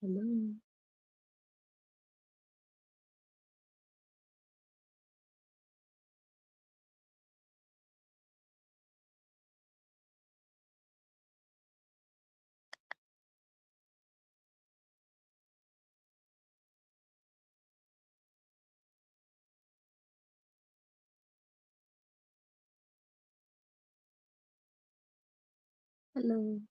Hello. Hello.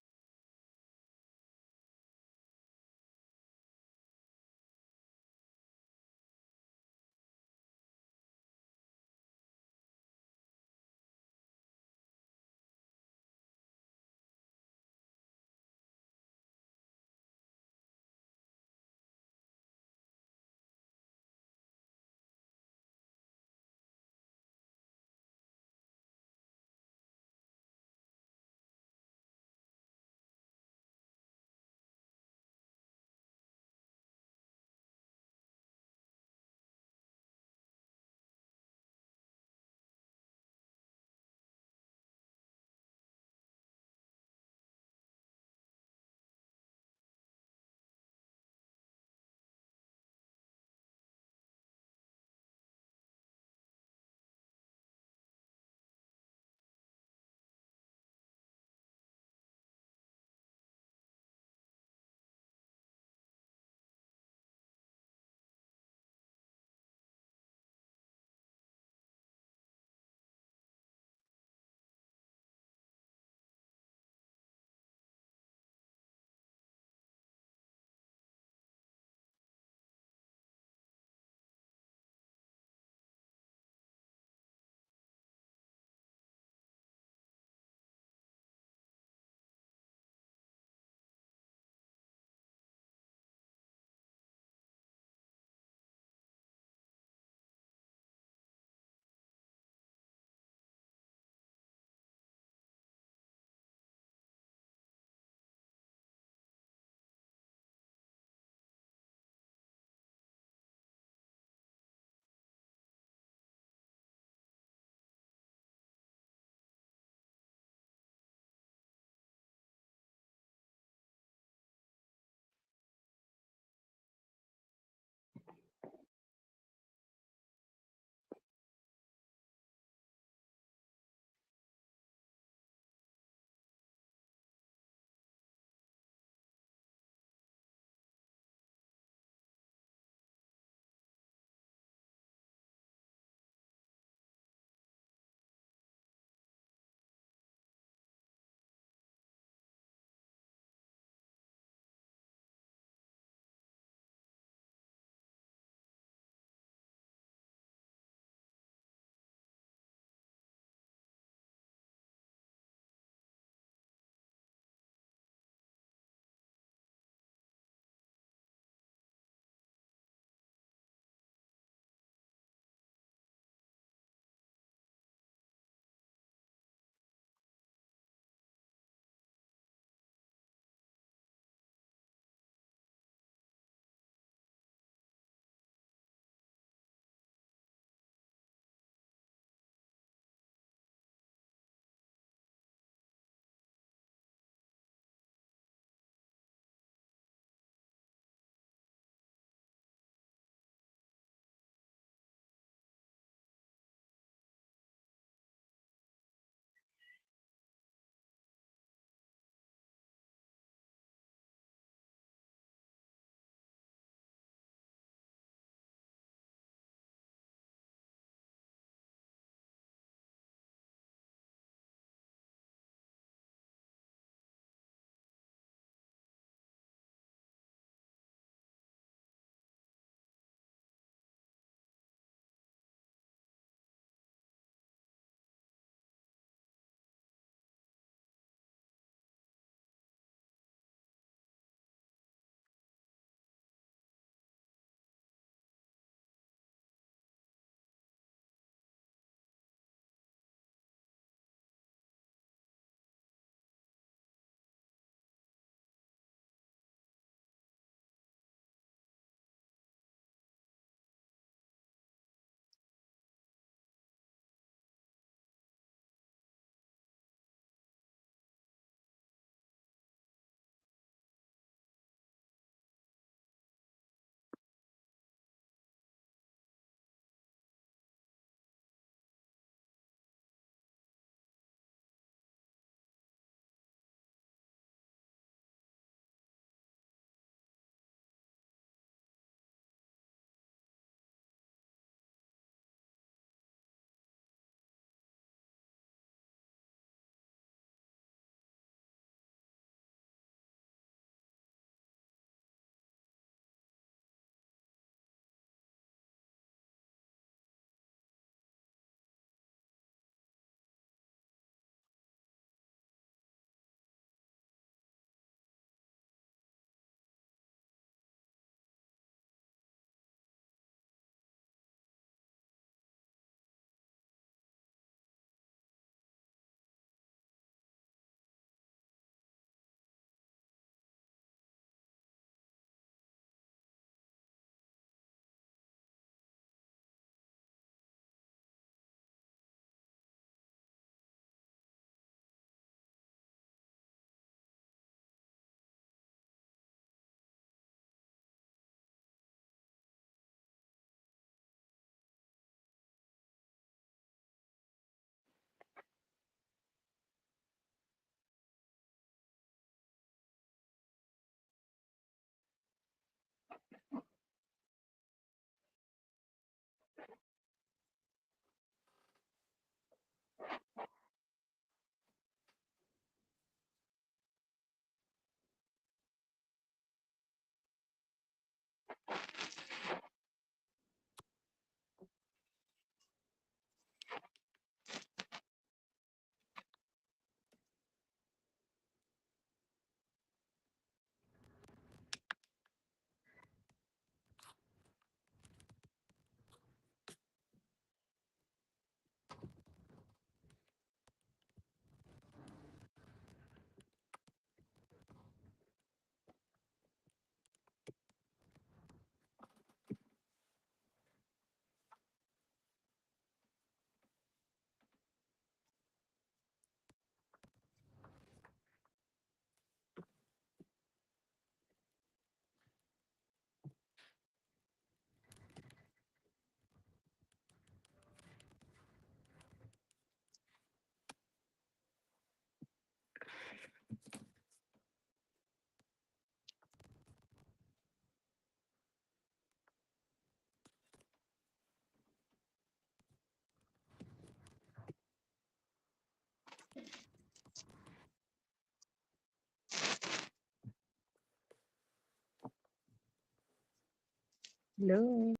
Hello.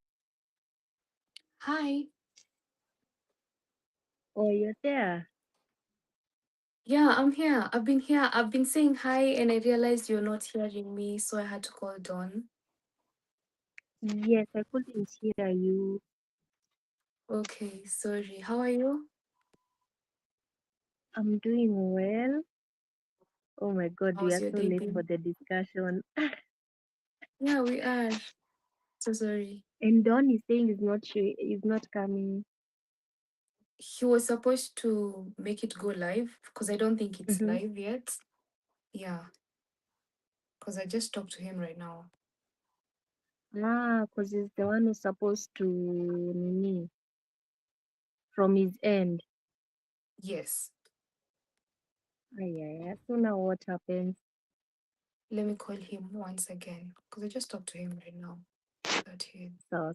Hi. Oh, you're there. Yeah, I'm here. I've been here. I've been saying hi and I realized you're not hearing me, so I had to call Dawn. Yes, I couldn't hear you. Okay, sorry. How are you? I'm doing well. Oh my God, we How's are your so day late for been? the discussion. Yeah, we are. So sorry. And Don is saying he's not coming. He was supposed to make it go live because I don't think it's Mm-hmm. live yet. Yeah, because I just talked to him right now. Because he's the one who's supposed to nini from his end. Yes. Yeah. So now what happens? Let me call him once again because I just talked to him right now. That he So.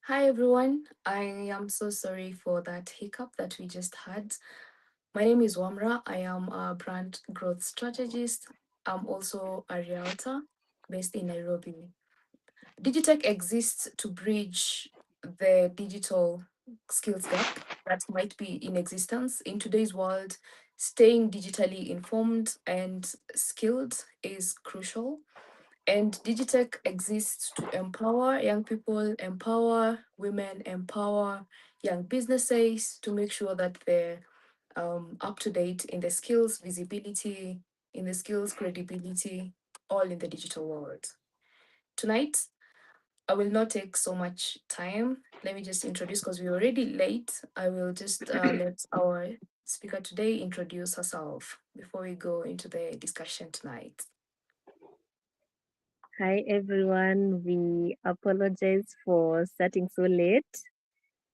Hi everyone. I am so sorry for that hiccup that we just had. My name is Wamra. I am a brand growth strategist. I'm also a realtor based in Nairobi. Digitech exists to bridge the digital skills gap that might be in existence. In today's world, staying digitally informed and skilled is crucial. And Digitech exists to empower young people, empower women, empower young businesses to make sure that they're up to date in the skills visibility, in the skills credibility, all in the digital world. Tonight, I will not take so much time. Let me just introduce because we're already late. I will just let our speaker today introduce herself before we go into the discussion tonight. Hi everyone. We apologize for starting so late.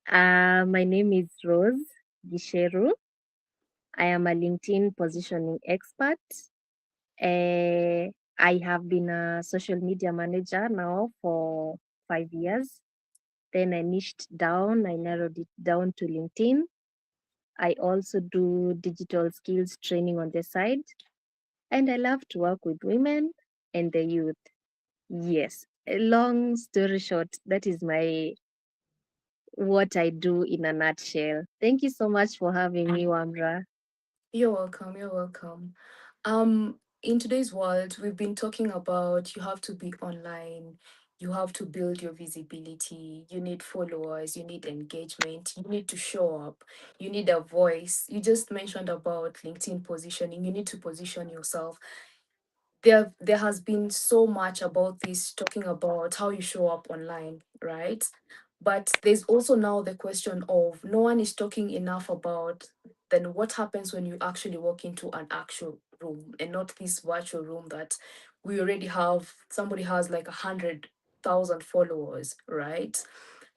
My name is Rose Gicheru. I am a LinkedIn positioning expert. I have been a social media manager now for 5 years. Then I niched down, I narrowed it down to LinkedIn. I also do digital skills training on the side. And I love to work with women and the youth. Yes, a long story short, that is my what I do in a nutshell. Thank you so much for having me, Wamra. You're welcome. You're welcome. In today's world, we've been talking about you have to be online, you have to build your visibility, you need followers, you need engagement, you need to show up, you need a voice. You just mentioned about LinkedIn positioning, you need to position yourself. There has been so much about this talking about how you show up online, right? But there's also now the question of no one is talking enough about then what happens when you actually walk into an actual room and not this virtual room that we already have. Somebody has like 100,000 followers, right?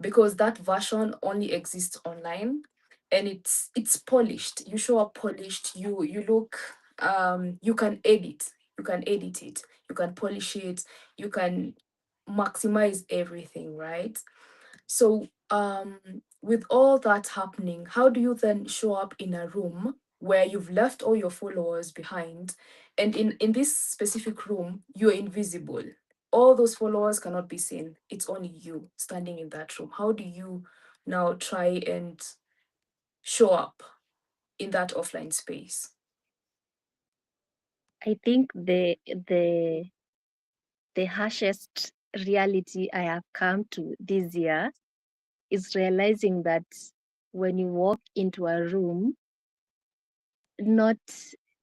Because that version only exists online, and it's polished. You show up polished, you look, you can edit, you can edit it, you can polish it, you can maximize everything, right? So, with all that happening, how do you then show up in a room where you've left all your followers behind, and in this specific room, you're invisible? All those followers cannot be seen. It's only you standing in that room. How do you now try and show up in that offline space? I think the harshest reality I have come to this year is realizing that when you walk into a room, not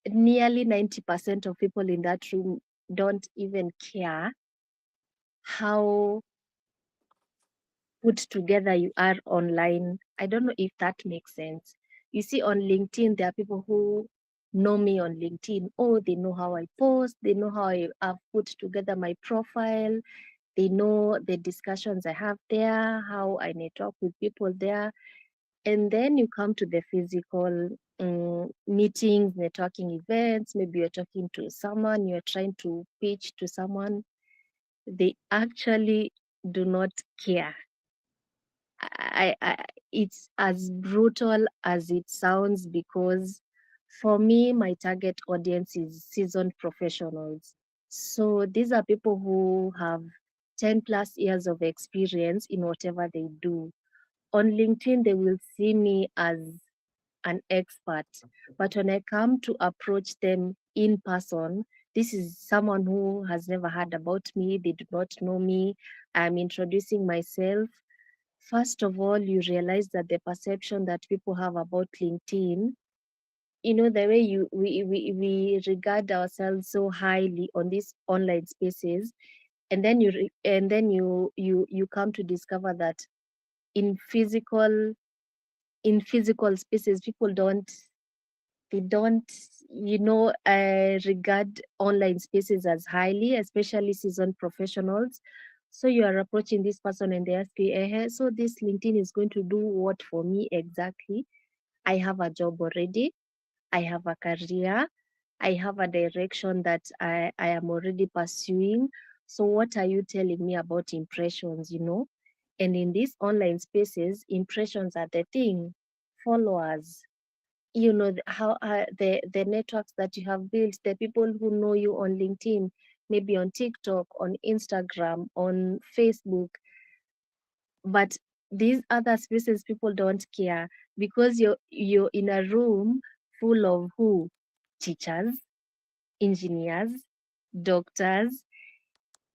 nearly 90% of people in that room don't even care how put together you are online. I don't know if that makes sense. You see, on LinkedIn, there are people who know me on LinkedIn. Oh, they know how I post, they know how I've put together my profile, they know the discussions I have there, how I network with people there. And then you come to the physical meetings, networking events. Maybe you're talking to someone, you're trying to pitch to someone. They actually do not care. It's as brutal as it sounds because for me, my target audience is seasoned professionals. So these are people who have 10 plus years of experience in whatever they do. On LinkedIn, they will see me as an expert, but when I come to approach them in person, this is someone who has never heard about me, they do not know me. I'm introducing myself. First of all, you realize that the perception that people have about LinkedIn, the way we regard ourselves so highly on these online spaces, and then you come to discover that in physical in physical spaces, people don't regard online spaces as highly, especially seasoned professionals. So you are approaching this person and they ask you, so this LinkedIn is going to do what for me exactly? I have a job already, I have a career, I have a direction that I am already pursuing. So what are you telling me about impressions? And in these online spaces, impressions are the thing. Followers, how the networks that you have built, the people who know you on LinkedIn, maybe on TikTok, on Instagram, on Facebook. But these other spaces, people don't care because you're in a room full of who? Teachers, engineers, doctors.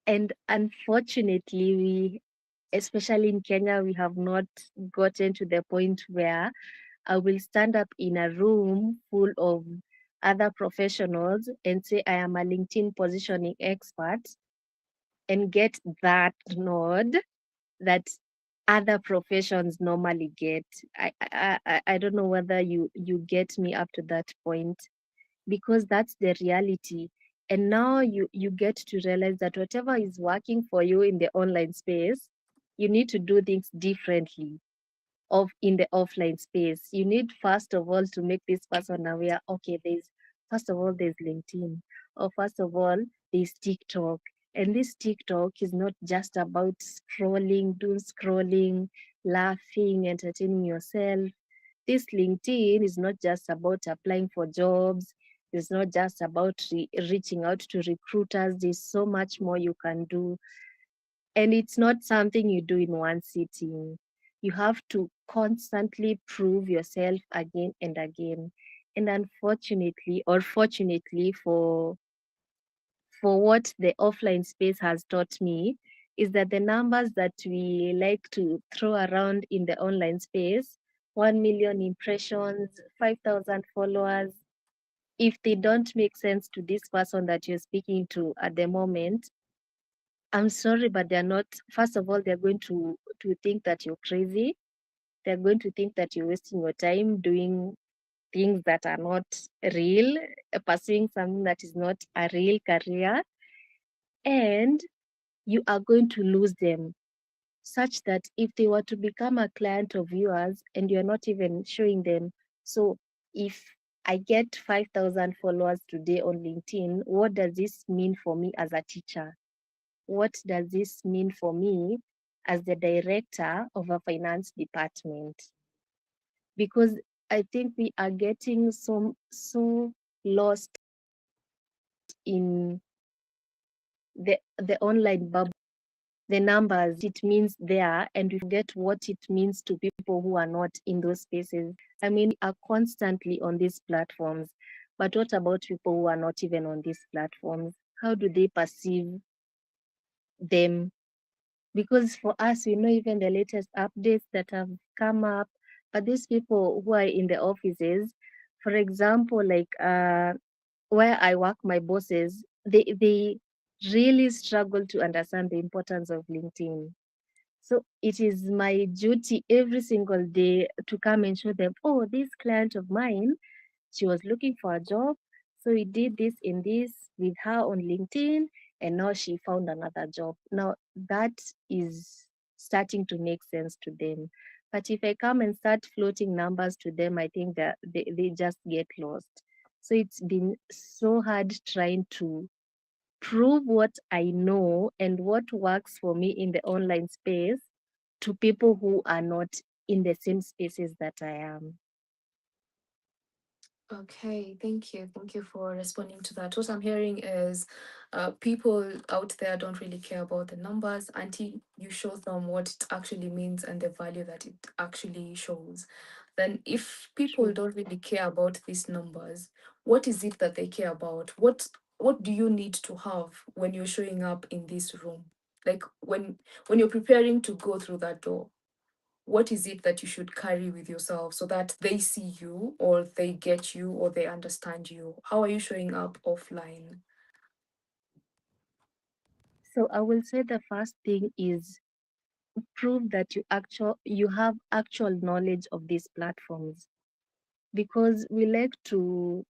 And unfortunately, we, especially in Kenya, we have not gotten to the point where I will stand up in a room full of other professionals and say I am a LinkedIn positioning expert. and get that nod that other professions normally get. I don't know whether you get me up to that point, because that's the reality. And now you get to realize that whatever is working for you in the online space, you need to do things differently of in the offline space. You need first of all to make this person aware, okay, there's first of all there's LinkedIn, or first of all there's TikTok. And this TikTok is not just about scrolling, doom scrolling, laughing, entertaining yourself. This LinkedIn is not just about applying for jobs. It's not just about reaching out to recruiters. There's so much more you can do. And it's not something you do in one sitting. You have to constantly prove yourself again and again. And unfortunately, or fortunately for what the offline space has taught me, is that the numbers that we like to throw around in the online space, 1 million impressions, 5,000 followers, if they don't make sense to this person that you're speaking to at the moment, I'm sorry, but they're not. First of all, they're going to think that you're crazy. They're going to think that you're wasting your time doing things that are not real, pursuing something that is not a real career, and you are going to lose them. Such that if they were to become a client of yours and you're not even showing them, so if I get 5,000 followers today on LinkedIn, what does this mean for me as a teacher? What does this mean for me as the director of a finance department? Because I think we are getting so lost in the online bubble, the numbers it means there, and we forget what it means to people who are not in those spaces. I mean, we are constantly on these platforms, but what about people who are not even on these platforms? How do they perceive them? Because for us, we know even the latest updates that have come up, but these people who are in the offices, for example, like where I work, my bosses, they really struggle to understand the importance of LinkedIn. So it is my duty every single day to come and show them, oh, this client of mine, she was looking for a job. So we did this in this with her on LinkedIn, and now she found another job. Now that is starting to make sense to them. But if I come and start floating numbers to them, I think that they just get lost. So it's been so hard trying to prove what I know and what works for me in the online space to people who are not in the same spaces that I am. Okay, thank you. Thank you for responding to that. What I'm hearing is people out there don't really care about the numbers until you show them what it actually means and the value that it actually shows. Then, if people True. don't really care about these numbers, what is it that they care about? What do you need to have when you're showing up in this room? Like when you're preparing to go through that door, what is it that you should carry with yourself so that they see you or they get you or they understand you? How are you showing up offline? So I will say the first thing is prove that you have actual knowledge of these platforms, because we like to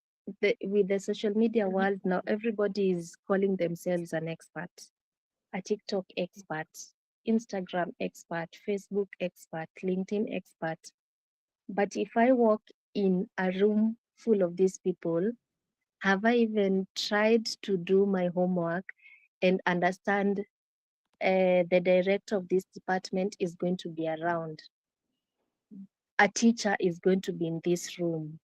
with the social media Mhm. world now, everybody is calling themselves an expert, a TikTok expert, Instagram expert, Facebook expert, LinkedIn expert. But if I walk in a room full of these people, have I even tried to do my homework and understand the director of this department is going to be around? A teacher is going to be in this room.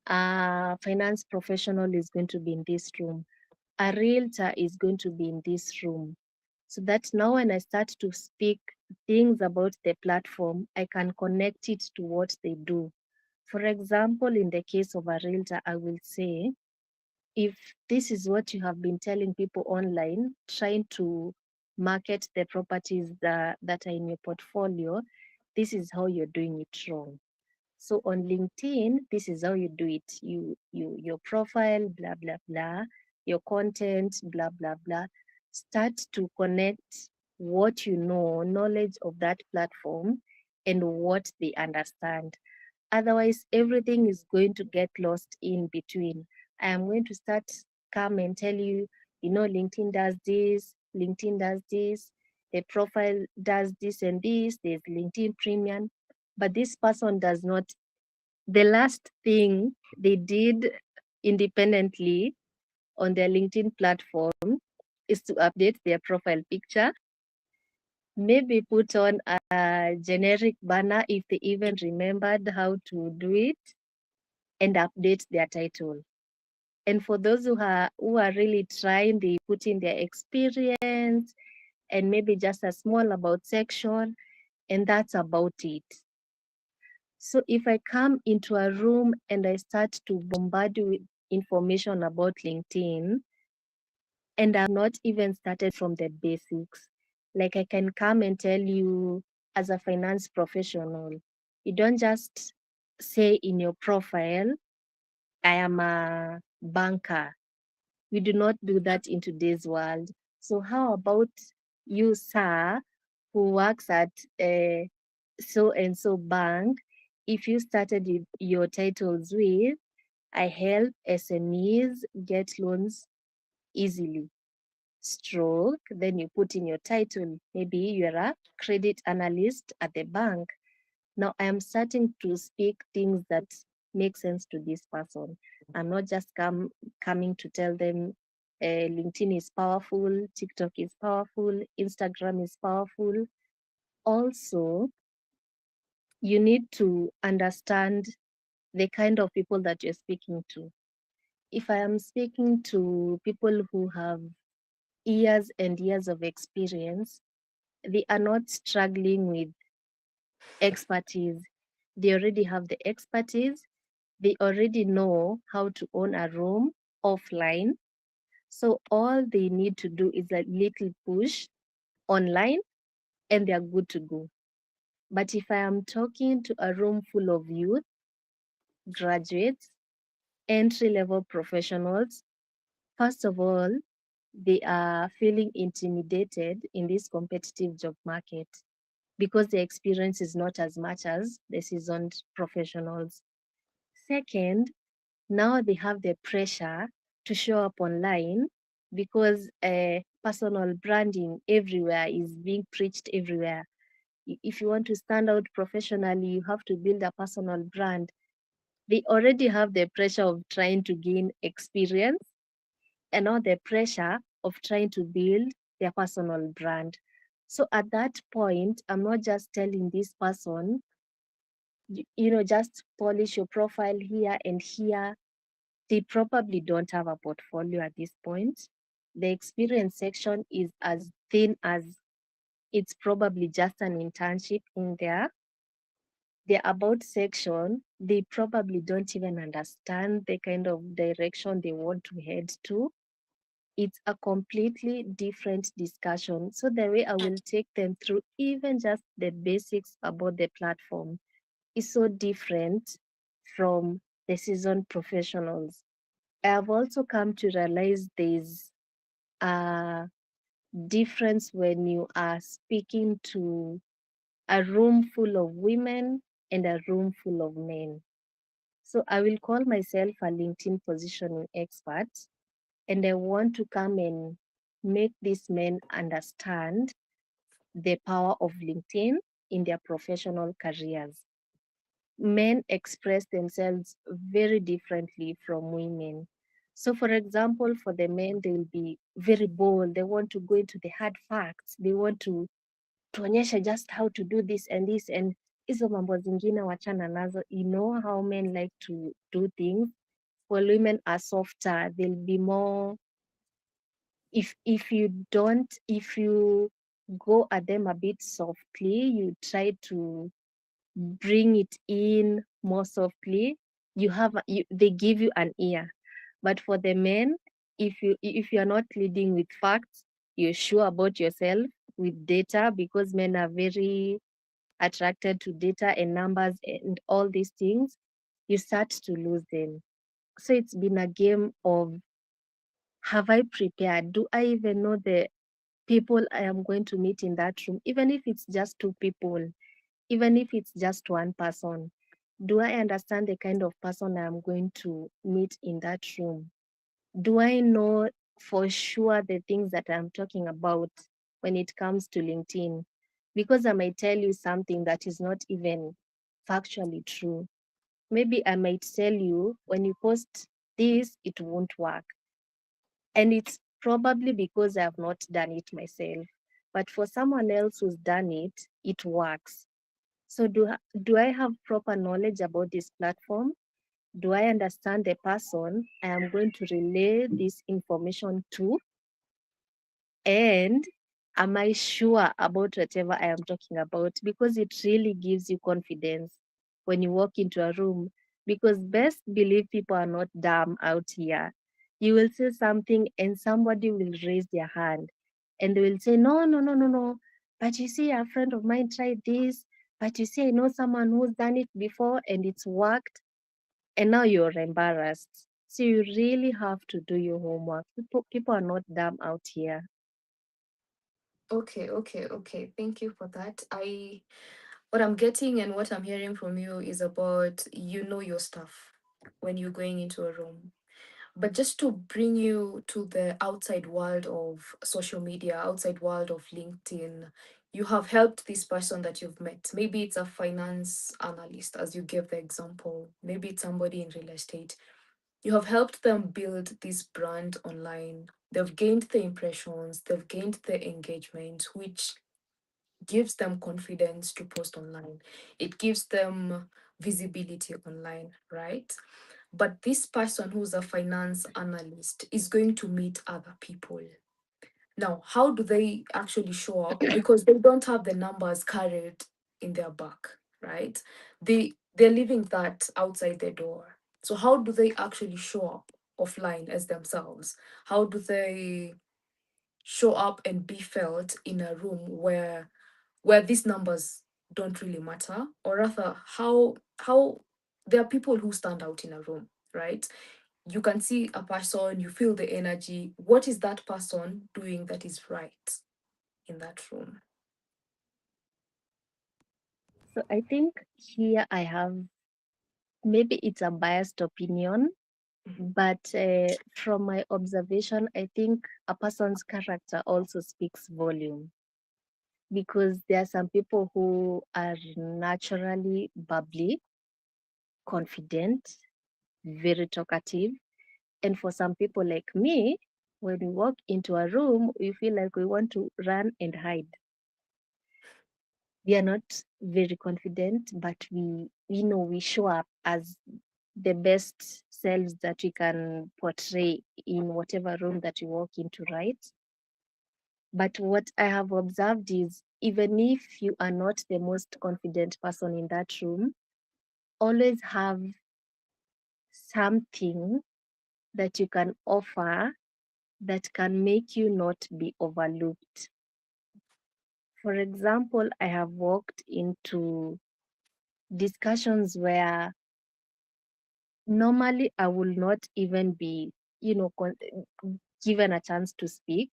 A finance professional is going to be in this room. A realtor is going to be in this room. So that now when I start to speak things about the platform, I can connect it to what they do. For example, in the case of a realtor, I will say, if this is what you have been telling people online, trying to market the properties that are in your portfolio, this is how you're doing it wrong. So on LinkedIn, this is how you do it. Your profile, blah blah blah, your content, blah blah blah. Start to connect what you know, knowledge of that platform, and what they understand. Otherwise, everything is going to get lost in between. I am going to start come and tell you, LinkedIn does this, LinkedIn does this, the profile does this and this, there's LinkedIn Premium, but this person does not. The last thing they did independently on their LinkedIn platform is to update their profile picture, maybe put on a generic banner if they even remembered how to do it, and update their title. And for those who are really trying, they put in their experience and maybe just a small about section, and that's about it. So if I come into a room and I start to bombard you with information about LinkedIn, and I've not even started from the basics, like I can come and tell you as a finance professional, you don't just say in your profile, I am a banker. We do not do that in today's world. So how about you, sir, who works at so and so bank? If you started your titles with, I help SMEs get loans easily. Stroke, then you put in your title. Maybe you're a credit analyst at the bank. Now I am starting to speak things that make sense to this person. I'm not just coming to tell them LinkedIn is powerful, TikTok is powerful, Instagram is powerful. Also, you need to understand the kind of people that you're speaking to. If I am speaking to people who have years and years of experience, they are not struggling with expertise. They already have the expertise. They already know how to own a room offline. So all they need to do is a little push online and they're good to go. But if I am talking to a room full of youth, graduates, entry level professionals, first of all, they are feeling intimidated in this competitive job market because the experience is not as much as the seasoned professionals. Second, now they have the pressure to show up online because personal branding everywhere is being preached everywhere. If you want to stand out professionally, you have to build a personal brand. They already have the pressure of trying to gain experience and now the pressure of trying to build their personal brand. So at that point, I'm not just telling this person, just polish your profile here and here. They probably don't have a portfolio at this point. The experience section is as thin as it's probably just an internship in there. The about section, they probably don't even understand the kind of direction they want to head to. It's a completely different discussion. So the way I will take them through even just the basics about the platform is so different from the seasoned professionals. I have also come to realize there's a difference when you are speaking to a room full of women and a room full of men. So I will call myself a LinkedIn positioning expert, and I want to come and make these men understand the power of LinkedIn in their professional careers. Men express themselves very differently from women. So, for example, for the men, they will be very bold. They want to go into the hard facts. They want to tuonyesha just how to do this and this and hizo mambo zingine wachana nazo. You know how men like to do things. While women are softer, they'll be more. If you go at them a bit softly, you try to bring it in more softly, they give you an ear. But for the men, if you're not leading with facts, you're sure about yourself with data, because men are very attracted to data and numbers and all these things, you start to lose them. So it's been a game of, have I prepared? Do I even know the people I am going to meet in that room, even if it's just two people, even if it's just one person. Do I understand the kind of person I am going to meet in that room? Do I know for sure the things that I'm talking about when it comes to LinkedIn? Because I might tell you something that is not even factually true. Maybe I might tell you when you post this, it won't work. And it's probably because I have not done it myself. But for someone else who's done it, it works. So do I have proper knowledge about this platform? Do I understand the person I am going to relay this information to? And am I sure about whatever I am talking about? Because it really gives you confidence when you walk into a room. Because best believe people are not dumb out here. You will say something and somebody will raise their hand and they will say, no, no, no, no, no. But you see, a friend of mine tried this. But you see, I know someone who's done it before and it's worked. And now you're embarrassed. So you really have to do your homework. People are not dumb out here. Okay, okay, okay. Thank you for that. What I'm getting and what I'm hearing from you is about you know your stuff when you're going into a room. But just to bring you to the outside world of social media, outside world of LinkedIn, you have helped this person that you've met. Maybe it's a finance analyst, as you gave the example. Maybe it's somebody in real estate. You have helped them build this brand online. They've gained the impressions, they've gained the engagement, which gives them confidence to post online. It gives them visibility online, right? But this person who's a finance analyst is going to meet other people. Now, how do they actually show up? Because they don't have the numbers carried in their back, right? They're leaving that outside their door. So how do they actually show up offline as themselves? How do they show up and be felt in a room where these numbers don't really matter, or rather how there are people who stand out in a room, right? You can see a person, you feel the energy. What is that person doing that is right in that room? So I think here I have, maybe it's a biased opinion, Mhm. but from my observation, I think a person's character also speaks volume, because there are some people who are naturally bubbly, confident, very talkative. And for some people like me, when we walk into a room, we feel like we want to run and hide. We are not very confident, but we know we show up as the best selves that we can portray in whatever room that we walk into, right? But what I have observed is, even if you are not the most confident person in that room, always have something that you can offer that can make you not be overlooked. For example, I have walked into discussions where normally I will not even be, given a chance to speak,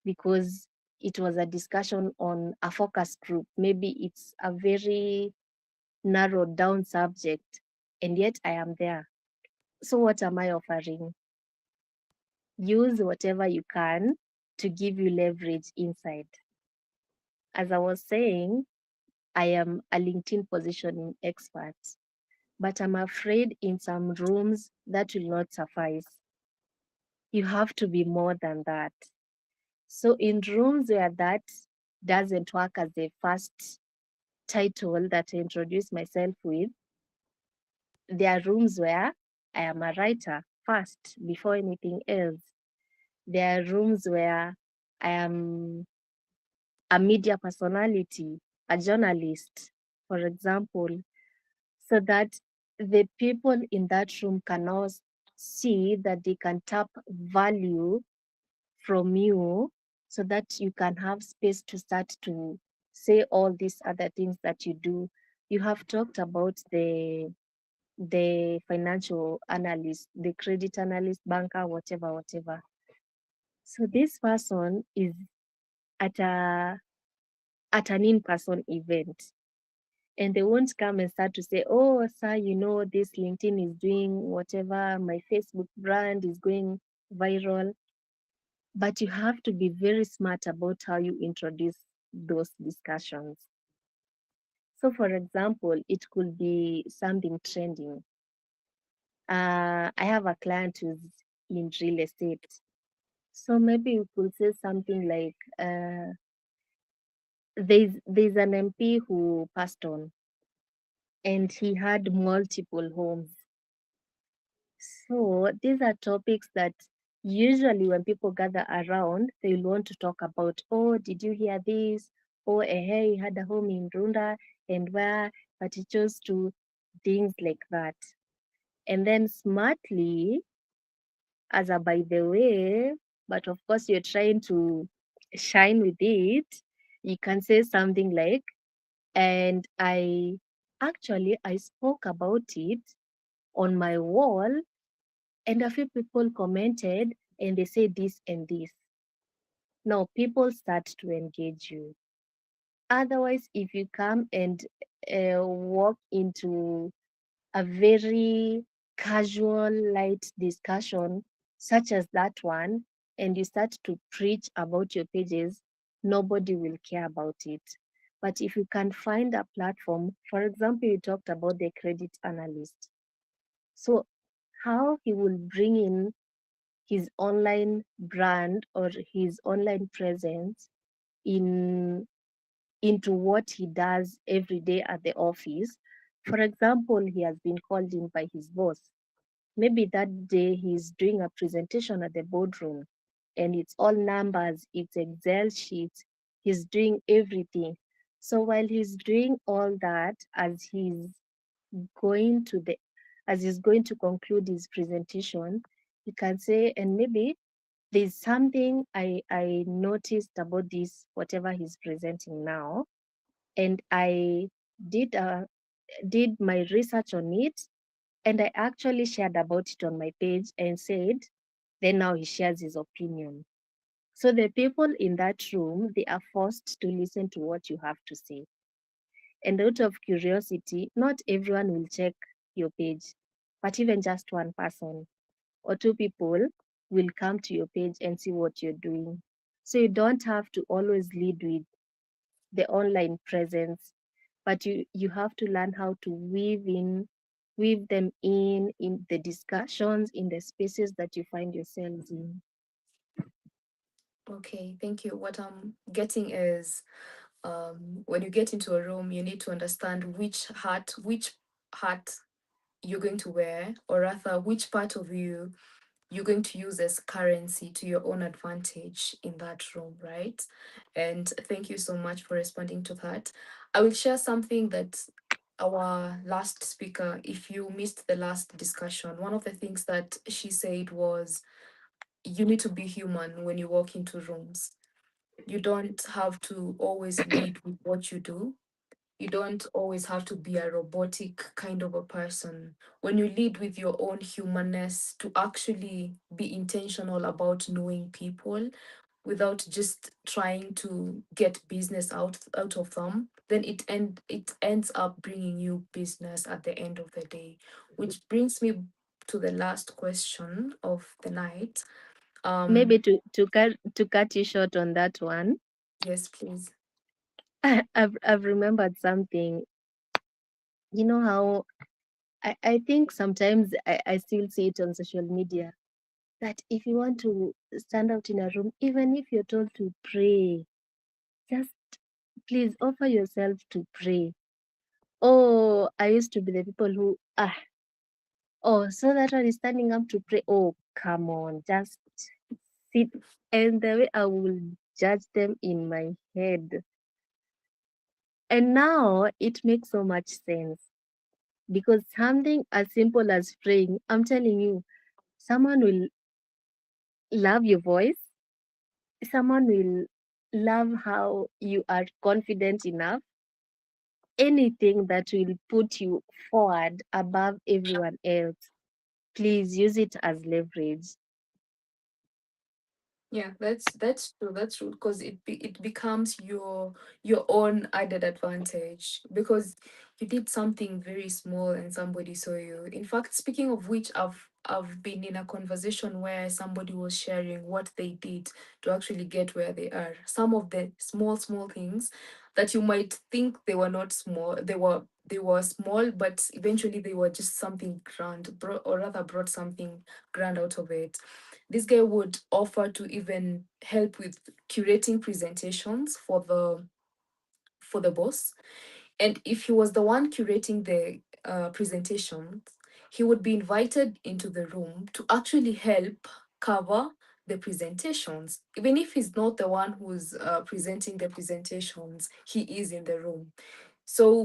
because it was a discussion on a focus group. Maybe it's a very narrowed down subject, and yet I am there. So, what am I offering? Use whatever you can to give you leverage inside. As I was saying, I am a LinkedIn positioning expert, but I'm afraid in some rooms that will not suffice. You have to be more than that. So, in rooms where that doesn't work as the first title that I introduce myself with, there are rooms where I am a writer first before anything else. There are rooms where I am a media personality, a journalist, for example, so that the people in that room can now see that they can tap value from you, so that you can have space to start to say all these other things that you do. You have talked about the financial analyst, the credit analyst, banker, whatever, whatever. So this person is at an in-person event, and they won't come and start to say, oh sir, this LinkedIn is doing whatever, my Facebook brand is going viral. But you have to be very smart about how you introduce those discussions. So for example, it could be something trending. I have a client who's in real estate, so maybe you could say something like, there's an MP who passed on, and he had multiple homes. So these are topics that usually when people gather around, they'll want to talk about. Oh, did you hear this? Oh, he had a home in Runda, and where, but he chose to, things like that. And then smartly, as a by the way, but of course you're trying to shine with it, you can say something like, and I spoke about it on my wall, and a few people commented and they say this and this. Now people start to engage you. Otherwise, if you come and walk into a very casual, light discussion, such as that one, and you start to preach about your pages, nobody will care about it. But if you can find a platform, for example, you talked about the credit analyst. So, how he will bring in his online brand or his online presence in into what he does every day at the office. For example, he has been called in by his boss. Maybe that day he's doing a presentation at the boardroom, and it's all numbers, it's Excel sheets, he's doing everything. So while he's doing all that, going to the as he's going to conclude his presentation, he can say, and maybe there's something I noticed about this, whatever he's presenting now, and I did did my research on it, and I actually shared about it on my page and said, then now he shares his opinion. So the people in that room, they are forced to listen to what you have to say. And out of curiosity, not everyone will check your page, but even just one person or two people will come to your page and see what you're doing. So you don't have to always lead with the online presence, but you have to learn how to weave them in the discussions, in the spaces that you find yourselves in. Okay, thank you. What I'm getting is, when you get into a room, you need to understand which hat you're going to wear, or rather, which part of you you're going to use as currency to your own advantage in that room, right? And thank you so much for responding to that. I will share something that our last speaker, if you missed the last discussion, one of the things that she said was, you need to be human when you walk into rooms. You don't have to always lead with what you do. You don't always have to be a robotic kind of a person. When you lead with your own humanness, to actually be intentional about knowing people without just trying to get business out of them, then it ends up bringing you business at the end of the day. Which brings me to the last question of the night. Maybe um to cut you short on that one, yes, please. I've remembered something. You know how I think sometimes I still see it on social media that if you want to stand out in a room, even if you're told to pray, just please offer yourself to pray. Oh, I used to be the people who, oh, so that one is standing up to pray. Oh, come on, just sit. And the way I will judge them in my head. And now it makes so much sense because something as simple as praying, I'm telling you, someone will love your voice, someone will love how you are confident enough. Anything that will put you forward above everyone else, please use it as leverage. Yeah, that's true. That's true because it becomes your own added advantage because you did something very small and somebody saw you. In fact, speaking of which, I've been in a conversation where somebody was sharing what they did to actually get where they are. Some of the small things that you might think they were not small, they were small, but eventually they were just something grand, or rather brought something grand out of it. This guy would offer to even help with curating presentations for the boss. And if he was the one curating the presentations, he would be invited into the room to actually help cover the presentations. Even if he's not the one who's presenting the presentations, he is in the room. So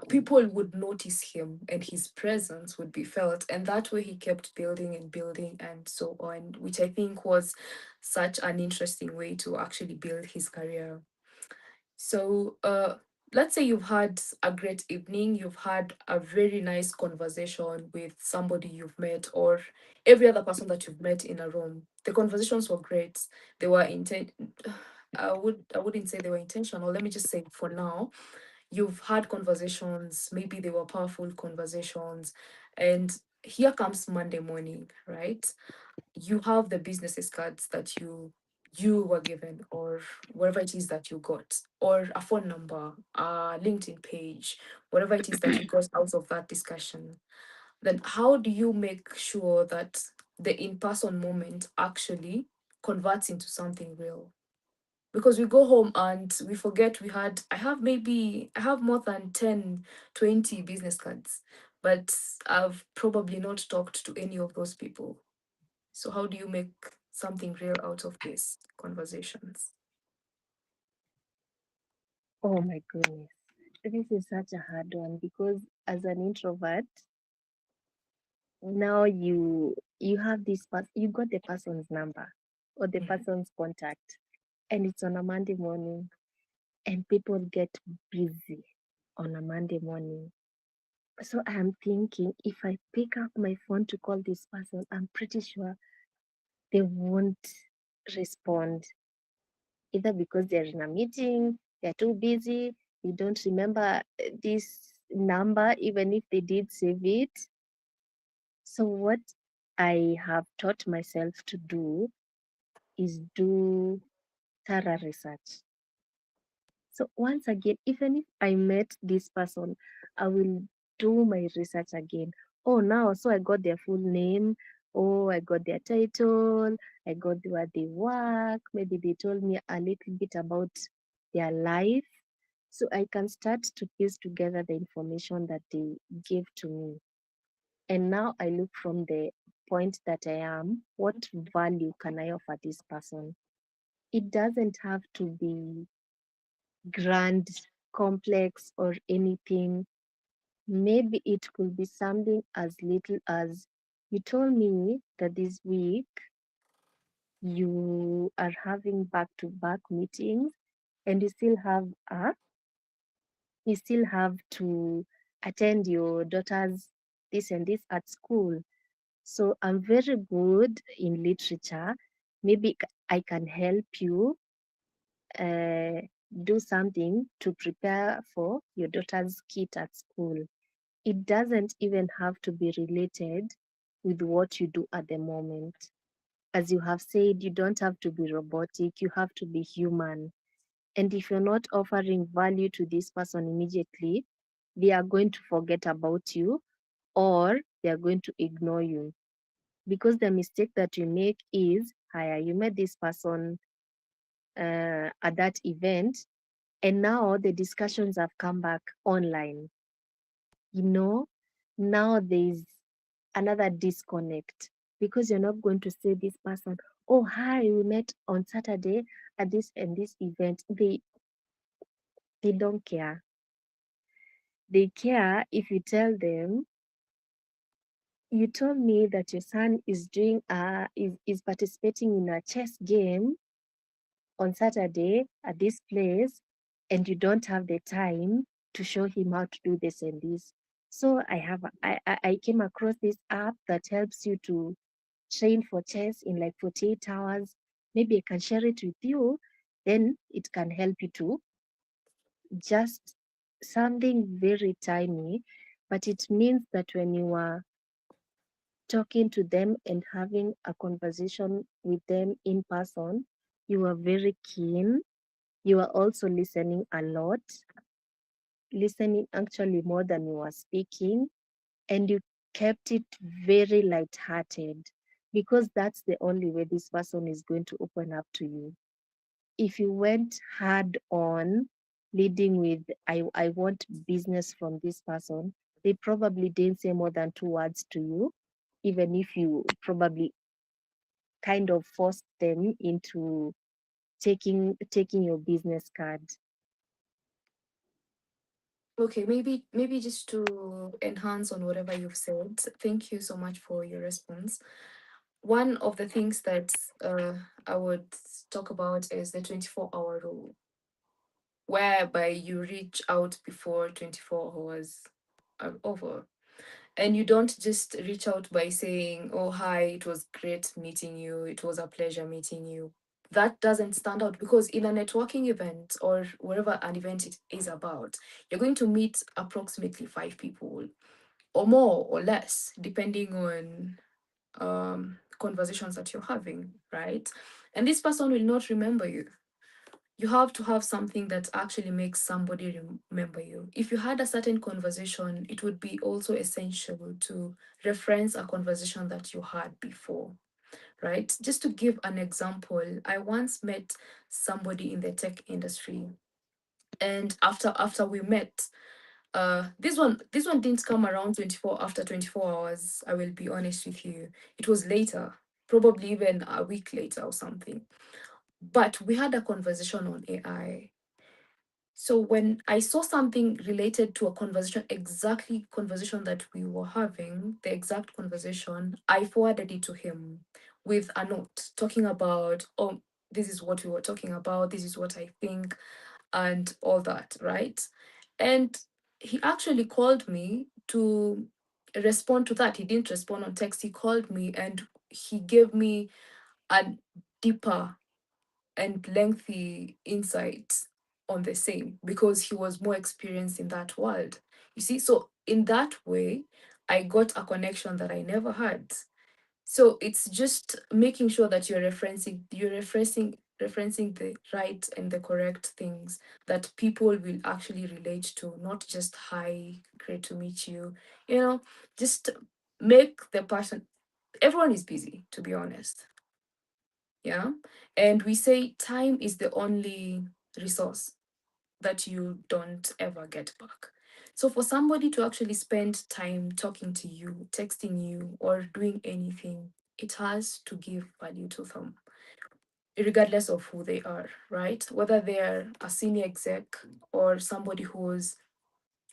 people would notice him and his presence would be felt. And that way he kept building and building and so on, which I think was such an interesting way to actually build his career. So let's say you've had a great evening, you've had a very nice conversation with somebody you've met or every other person that you've met in a room. The conversations were great. They were intent. I wouldn't say they were intentional. Let me just say for now you've had conversations, maybe they were powerful conversations, and here comes Monday morning, right? You have the businesses cards that you were given or whatever it is that you got, or a phone number, a LinkedIn page, whatever it is that you got out of that discussion. Then how do you make sure that the in-person moment actually converts into something real? Because we go home and we forget I have more than 10, 20 business cards, but I've probably not talked to any of those people. So how do you make something real out of these conversations? Oh my goodness. This is such a hard one because as an introvert, now you have you got the person's number or the Mhm. person's contact, and it's on a Monday morning, and people get busy on a Monday morning. So I'm thinking if I pick up my phone to call this person, I'm pretty sure they won't respond, either because they're in a meeting, they're too busy, they don't remember this number, even if they did save it. So, what I have taught myself to do is do thorough research. So, once again, even if I met this person, I will do my research again. Oh, now, so I got their full name. Oh, I got their title. I got where they work. Maybe they told me a little bit about their life. So I can start to piece together the information that they gave to me. And now I look from the point that I am, what value can I offer this person? It doesn't have to be grand, complex, or anything. Maybe it could be something as little as you told me that this week you are having back to back meetings and you still have to attend your daughter's this and this at school. So I'm very good in literature. Maybe I can help you uh, do something to prepare for your daughter's kit at school. It doesn't even have to be related with what you do at the moment. As you have said, you don't have to be robotic, you have to be human. And if you're not offering value to this person immediately, they are going to forget about you or they are going to ignore you. Because the mistake that you make is, higher, you met this person at that event, and now the discussions have come back online. You know, now there's another disconnect because you're not going to say this person, oh, hi, we met on Saturday at this and this event. They don't care. They care if you tell them, you told me that your son is participating in a chess game on Saturday at this place, and you don't have the time to show him how to do this and this. So I came across this app that helps you to train for chess in like 48 hours. maybe I can share it with you, then it can help you to just something very tiny, but it means that when you are talking to them and having a conversation with them in person, you are very keen. You are also listening a lot, listening actually more than you are speaking, and you kept it very light-hearted because that's the only way this person is going to open up to you. If you went hard on leading with I want business from this person, they probably didn't say more than 2 words to you, even if you probably kind of forced them into taking your business card. Okay, maybe just to enhance on whatever you've said. Thank you so much for your response. One of the things that I would talk about is the 24-hour rule, whereby you reach out before 24 hours are over. And you don't just reach out by saying, "Oh, hi, it was great meeting you. It was a pleasure meeting you." That doesn't stand out because in a networking event or wherever an event it is about, you're going to meet approximately 5 people or more or less, depending on conversations that you're having, right? And this person will not remember you. You have to have something that actually makes somebody remember you. If you had a certain conversation, it would be also essential to reference a conversation that you had before, right? Just to give an example, I once met somebody in the tech industry, and after we met, this one didn't come around 24 after 24 hours. I will be honest with you. It was later, probably even a week later or something. But we had a conversation on AI. So when I saw something related to a conversation, exactly conversation that we were having, the exact conversation, I forwarded it to him with a note talking about, oh, this is what we were talking about, this is what I think, and all that, right? And he actually called me to respond to that. He didn't respond on text, he called me and he gave me a deeper and lengthy insights on the same because he was more experienced in that world. You see, so in that way, I got a connection that I never had. So it's just making sure that you're referencing the right and the correct things that people will actually relate to, not just hi, great to meet you. You know, just make the person, everyone is busy, to be honest. Yeah. And we say time is the only resource that you don't ever get back. So for somebody to actually spend time talking to you, texting you, or doing anything, it has to give value to them, regardless of who they are, right? Whether they're a senior exec or somebody who's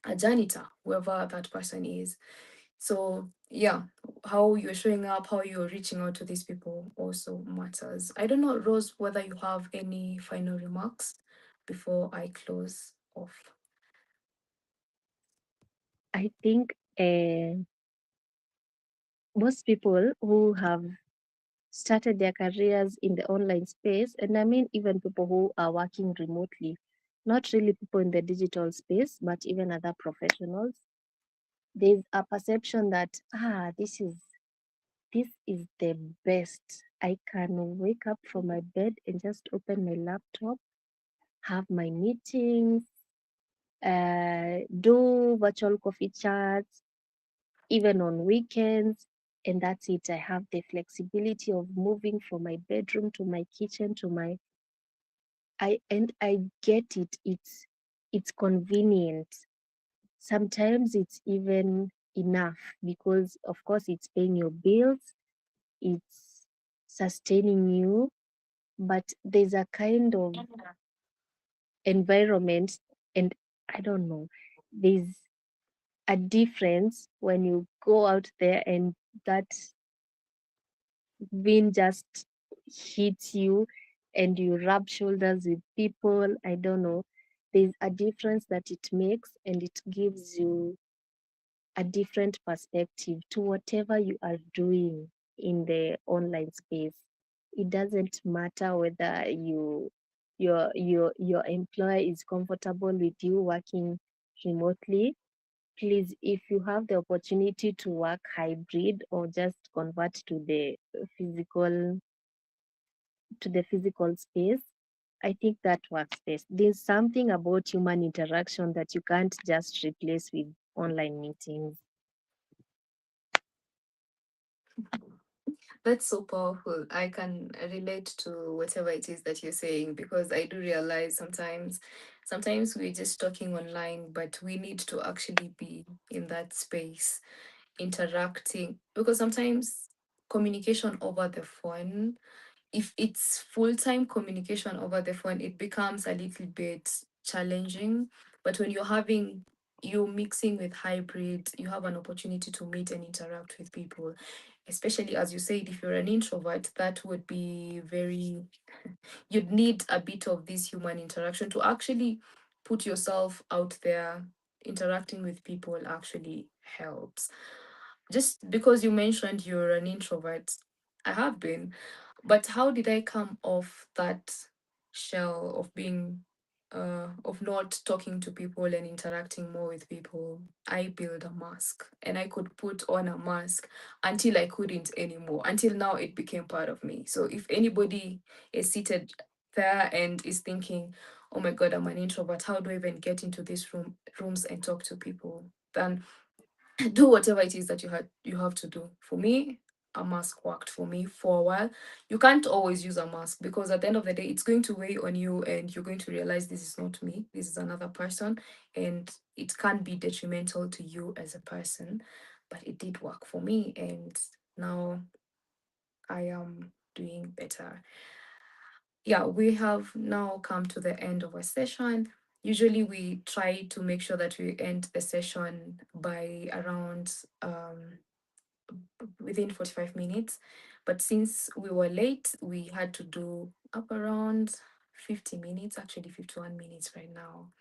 a janitor, whoever that person is. So yeah, how you're showing up, how you're reaching out to these people also matters. I don't know, Rose, whether you have any final remarks before I close off. I think most people who have started their careers in the online space, and I mean even people who are working remotely, not really people in the digital space, but even other professionals, there's a perception that this is the best. I can wake up from my bed and just open my laptop, have my meetings, do virtual coffee chats, even on weekends, and that's it. I have the flexibility of moving from my bedroom to my kitchen to my I get it. It's convenient. Sometimes it's even enough because of course it's paying your bills, it's sustaining you, but there's a kind of environment, and I don't know, there's a difference when you go out there and that wind just hits you and you rub shoulders with people. I don't know, there's a difference that it makes, and it gives you a different perspective to whatever you are doing in the online space. It doesn't matter whether your employer is comfortable with you working remotely. Please, if you have the opportunity to work hybrid or just convert physical to the physical space, I think that works best. There's something about human interaction that you can't just replace with online meetings. That's so powerful. I can relate to whatever it is that you're saying, because I do realize sometimes we're just talking online, but we need to actually be in that space interacting, because sometimes communication over the phone, if it's full-time communication over the phone, it becomes a little bit challenging. But when you're mixing with hybrid, you have an opportunity to meet and interact with people, especially as you said, if you're an introvert, that would be very, you'd need a bit of this human interaction to actually put yourself out there. Interacting with people actually helps. Just because you mentioned you're an introvert, I have been, but how did I come off that shell of being of not talking to people and interacting more with people? I built a mask, and I could put on a mask until I couldn't anymore. Until now it became part of me. So if anybody is seated there and is thinking, "Oh my god, I'm an introvert. How do I even get into these rooms and talk to people?" Then do whatever it is that you have to do. For me, a mask worked for me for a while. You can't always use a mask, because at the end of the day it's going to weigh on you, and you're going to realize this is not me, this is another person, and it can be detrimental to you as a person. But it did work for me, and now I am doing better. Yeah, we have now come to the end of our session. Usually we try to make sure that we end the session by around within 45 minutes. But since we were late, we had to do up around 50 minutes, actually 51 minutes right now.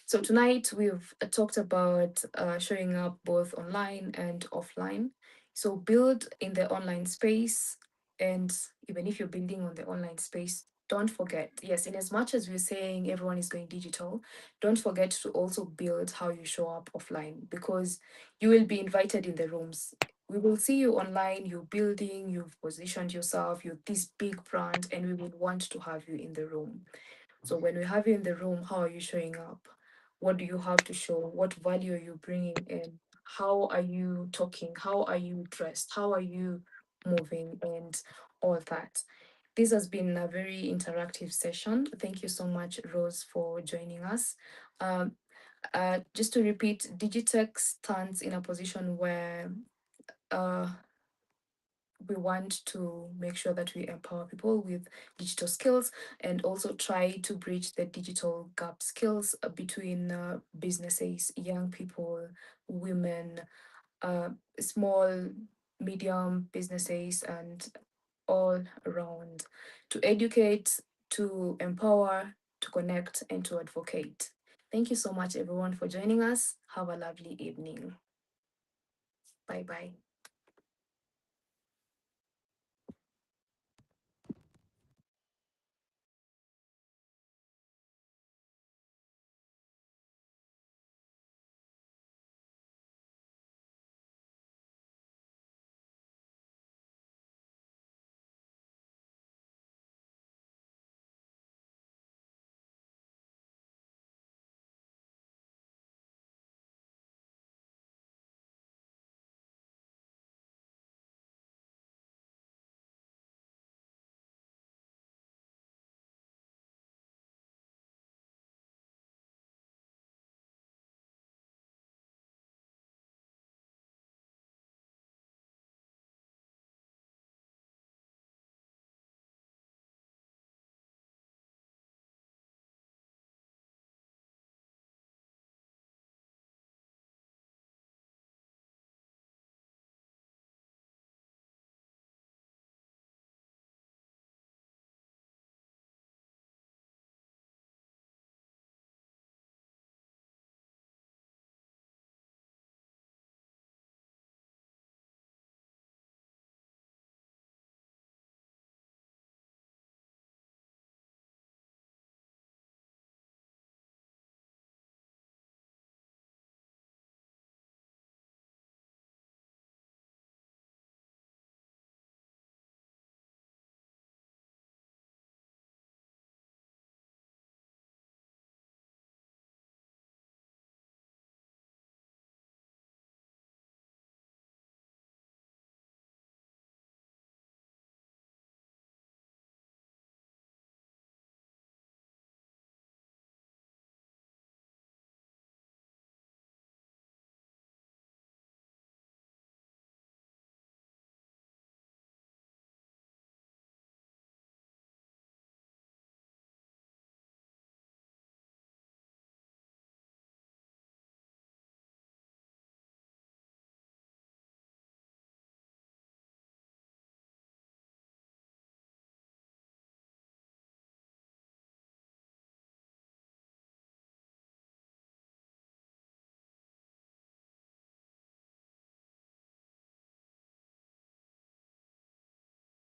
So tonight we've talked about showing up both online and offline. So build in the online space, and even if you're building on the online space, don't forget, yes, in as much as we're saying everyone is going digital, don't forget to also build how you show up offline, because you will be invited in the rooms. We will see you online, you're building, you've positioned yourself, you're this big brand, and we will want to have you in the room. So when we have you in the room, how are you showing up? What do you have to show? What value are you bringing in? How are you talking? How are you dressed? How are you moving? And all that. This has been a very interactive session. Thank you so much, Rose, for joining us. Um, just to repeat, Digitech stands in a position where uh, we want to make sure that we empower people with digital skills, and also try to bridge the digital gap skills between businesses, young people, women, uh, small, medium businesses, and all around, to educate, to empower, to connect, and to advocate. Thank you so much, everyone, for joining us. Have a lovely evening. Bye bye.